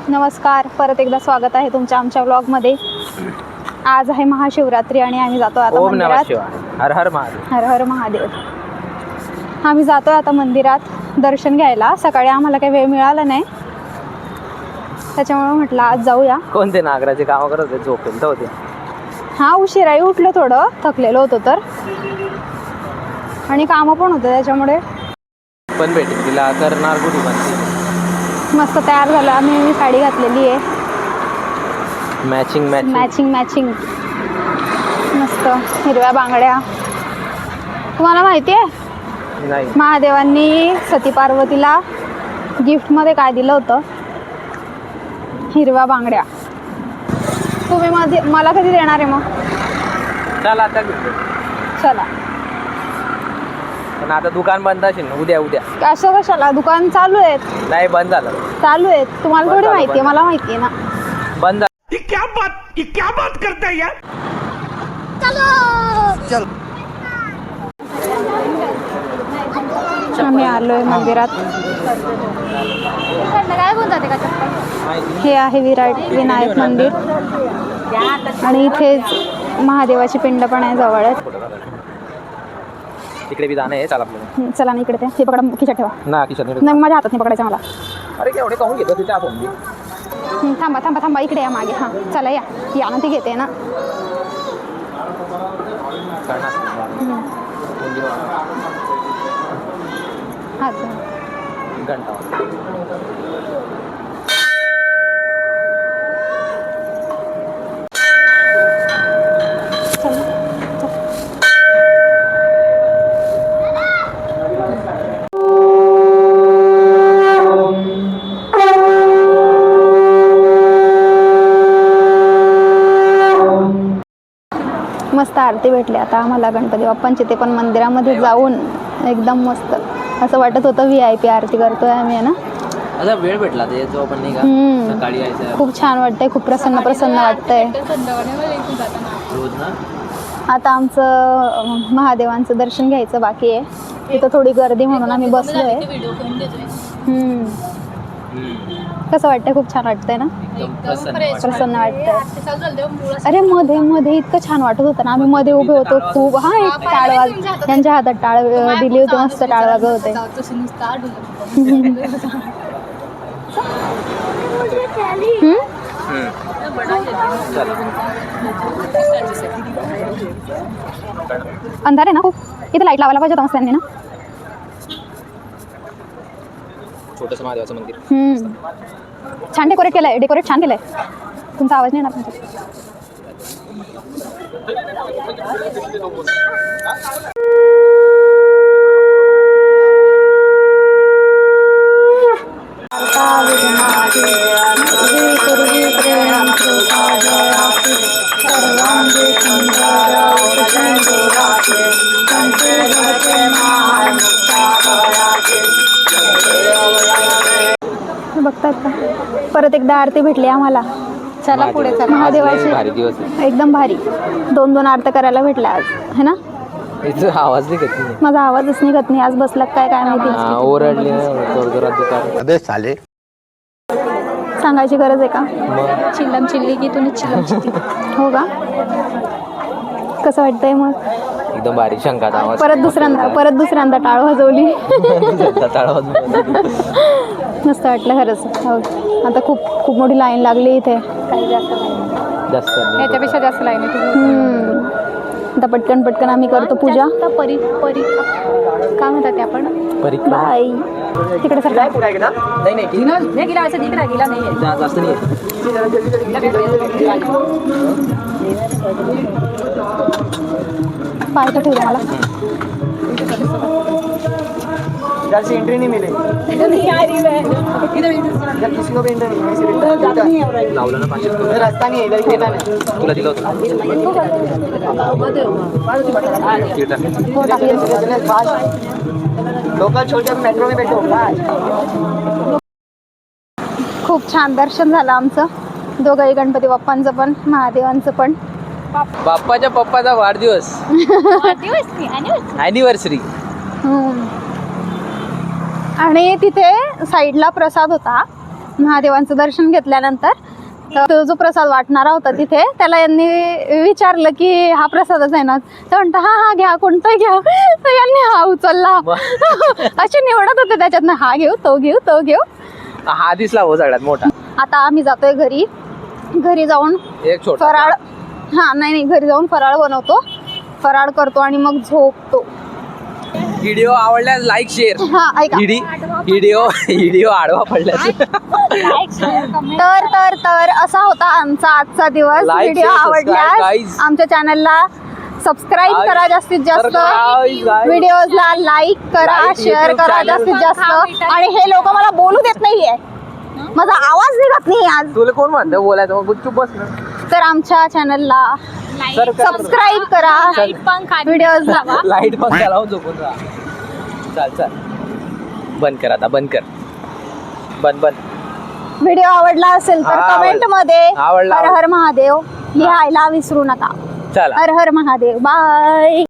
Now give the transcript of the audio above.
नमस्कार, परत एकदा स्वागत आहे तुमच्या आमच्या व्लॉगमध्ये. आज आहे महाशिवरात्री आणि आम्ही जातो आता मंदिरात. हर हर महादेव. हर हर महादेव. आम्ही जातो आता मंदिरात दर्शन घ्यायला. सकाळी आम्हाला काही वेळ मिळाला नाही, त्याच्यामुळे म्हटलं आज जाऊया. कोणते नागराचे काम करत होते? झोपेल तर होते. हा, उशिराही उठलो, थोडं थकलेलो होतो तर, आणि कामं पण होतं त्याच्यामुळे. पण भेटेल तिला करणार कुठे पण. मस्त तयार झालं आम्ही. मी साडी घातलेली आहे, मॅचिंग मॅचिंग मॅचिंग मॅचिंग. मस्त हिरव्या बांगड्या. तुम्हाला माहिती आहे नाही. महादेवांनी सती पार्वतीला गिफ्टमध्ये काय दिलं होतं? हिरव्या बांगड्या. तुम्ही मला कधी देणार आहे मग? चला आता घेऊ. चला. पण आता दुकान बंद असेल ना? उद्या असं कशाला? दुकान चालू आहेत. नाही, बंद झालं. चालू आहेत. तुम्हाला थोडी माहिती आहे, मला माहिती आहे ना. बंद झालं. ये क्या बात करता है यार? चल. आम्ही आलोय मंदिरात. काय बोलतात का? हे आहे विनायक मंदिर, आणि इथेच महादेवाची पिंड पण आहे जवळच. तिकडे बी जाणं आहे. चला आपल्याला. चला ना इकडे. ते पकडा, खिशात ठेवा. ना खिशात नाही, माझ्या हातात नाही पकडायचं मला. अरे केवढे काहून घेतो तिथे आपण? थांबा थांबा थांबा, इकडे या मागे. हां चला, या ना, ती घेते ना. हां घंटा. मस्त आरती भेटली आता आम्हाला गणपती बाप्पांची. ते पण मंदिरामध्ये जाऊन एकदम मस्त असं वाटत होतं VIP आरती करतोय आम्ही, आहे ना. आता वेळ भेटला ते जो आपण नाही का सकाळी यायचं. खूप छान वाटतंय, खूप प्रसन्न प्रसन्न वाटतंय. रोज ना. आता आमचं महादेवांचं दर्शन घ्यायचं बाकी आहे. तिथं थोडी गर्दी म्हणून आम्ही बसलोय. कसं वाटतंय? खूप छान वाटतंय ना. प्रसन्न वाटतंय. अरे मध्ये मध्ये इतकं छान वाटत होतं ना. आम्ही मध्ये उभे होतो खूप. हा, एक टाळ त्यांच्या हातात टाळ दिली होती, मस्त टाळ वाजत होते. अंधार आहे ना खूप. इथे लाईट लावायला पाहिजे होतं त्यांनी ना. छोटंसं महादेवाचं मंदिर. छान डेकोरेट केलंय. डेकोरेट छान केलंय. तुमचा आवाज नाही येणार तुमचा. बघतात का? परत एकदा आरती भेटली आम्हाला. चला पुढे चला. महादेवाची एकदम भारी 2-2 आरत्या करायला भेटल्या आज, है ना. आवाज निघत नाही. माझा आवाजच निघत नाही. आज बसला काय माहिती. ओरडली चाले. सांगायची गरज आहे का? चिल्लम चिल्ली की तुम्ही चिल्लम चिल्ली. हो का? कसं वाटतंय मग? एकदम भारी. शंकाचा आवाज. परत दुसऱ्यांदा टाळ वाजवली. मस्त वाटलं खरंच. हो. आता खूप मोठी लाईन लागली इथे. काही जास्त त्याच्यापेक्षा जास्त लाईन आहे. आता पटकन आम्ही करतो पूजा. काय म्हणतात ते आपण? परिक्रमा. तिकडे सर पाय का ठेवलं मला. इधर से एंट्री नहीं मिलेगी. इधर किसी को भी एंट्री नहीं. रास्ता नहीं है इधर के. तुला दिलं होतं. लोकल छोटे मेट्रो में बैठो. खूप छान दर्शन झालं आमचं. दोघंही गणपती बाप्पांचं पण महादेवांचं पण. बाप्पाच्या पप्पाचा वाढदिवस. ॲनिव्हर्सरी. आणि तिथे साईडला प्रसाद होता. महादेवांचं दर्शन घेतल्यानंतर तर जो प्रसाद वाटणारा होता तिथे त्याला यांनी विचारलं की हा प्रसादच आहे ना, तर म्हणता हा घ्या, कोणता घ्या. तर यांनी हा उचलला. असे निवडत होते त्याच्यातनं, हा घेऊ, तो घेऊ, तो घेऊ. हा दिसला हो सगळ्यात मोठा. आता आम्ही जातोय घरी. घरी जाऊन एक छोटा फराळ, नाही घरी जाऊन फराळ बनवतो, फराळ करतो आणि मग झोपतो. व्हिडिओ आवडल्यास लाईक शेअर. ऐका, व्हिडिओ आडवा पडल्यास तर असा होता आमचा आजचा दिवस. Like, व्हिडिओ share, subscribe, आवडल्यास guys. आमच्या चॅनलला सबस्क्राईब Guys. करा जास्तीत जास्त, Guys. व्हिडिओजला लाईक करा, Like शेअर YouTube करा channel. जास्तीत जास्त. आणि हे लोक मला बोलू देत नाहीये, माझा आवाज निघत नाही आज. तुला कोण म्हणतं बोलायचं, मग गुपचूप बस ना. तर आमच्या चॅनलला सबस्क्राईब करा, व्हिडिओजला लाईट पण लावून झोपून राहा. चाल बंद कर आता, बंद कर, बंद. व्हिडिओ आवडला असेल तर हा, कमेंट मध्ये आवडला. हर हर महादेव लिहायला विसरू नका. चला. हर हर महादेव. बाय.